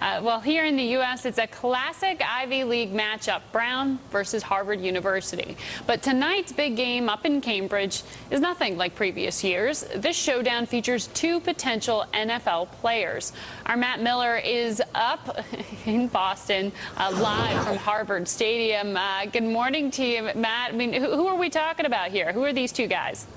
Well, here in the U.S., it's a classic Ivy League matchup, Brown versus Harvard University. But tonight's big game up in Cambridge is nothing like previous years. This showdown features two potential NFL players. Our Matt Miller is up in Boston, live from Harvard Stadium. Good morning to you, Matt. I mean, who are we talking about here? Who are these two guys?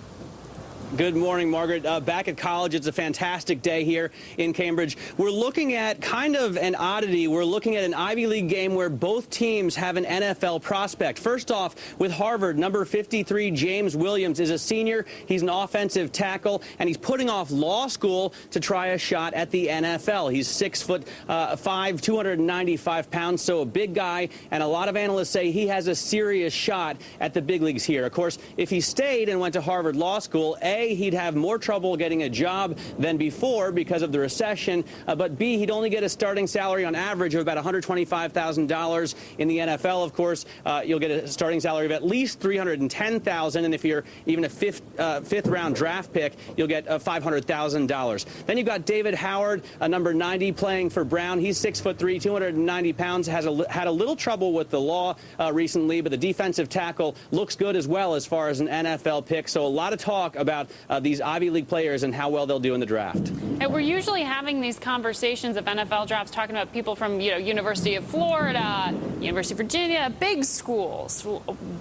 Good morning, Margaret. Back at college, it's a fantastic day here in Cambridge. We're looking at kind of an oddity. We're looking at an Ivy League game where both teams have an NFL prospect. First off, with Harvard, number 53, James Williams, is a senior. He's an offensive tackle, and he's putting off law school to try a shot at the NFL. He's 6'5", 295 pounds, so a big guy, and a lot of analysts say he has a serious shot at the big leagues here. Of course, if he stayed and went to Harvard Law School, A, he'd have more trouble getting a job than before because of the recession, but B, he'd only get a starting salary on average of about $125,000 in the NFL. Of course, you'll get a starting salary of at least $310,000, and if you're even a fifth round draft pick, you'll get $500,000. Then you've got David Howard, number 90, playing for Brown. He's 6'3", 290 pounds, had a little trouble with the law recently, but the defensive tackle looks good as well as far as an NFL pick. So a lot of talk about these Ivy League players and how well they'll do in the draft. And we're usually having these conversations of NFL drafts talking about people from, University of Florida, University of Virginia, big schools.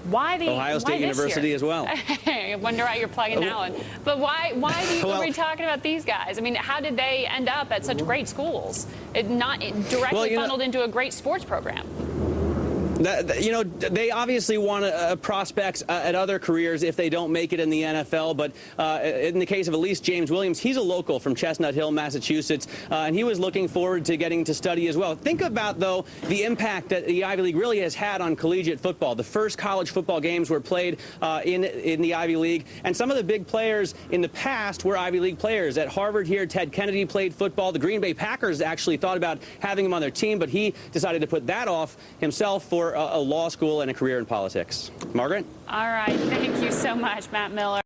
Why the Ohio State University as well? I wonder how you're plugging that one. But why are we talking about these guys? I mean, how did they end up at such great schools? Not directly funneled into a great sports program. They obviously want prospects at other careers if they don't make it in the NFL. But in the case of at least James Williams, he's a local from Chestnut Hill, Massachusetts, and he was looking forward to getting to study as well. Think about, though, the impact that the Ivy League really has had on collegiate football. The first college football games were played in the Ivy League, and some of the big players in the past were Ivy League players. At Harvard here, Ted Kennedy played football. The Green Bay Packers actually thought about having him on their team, but he decided to put that off himself for a law school and a career in politics. Margaret? All right. Thank you so much, Matt Miller.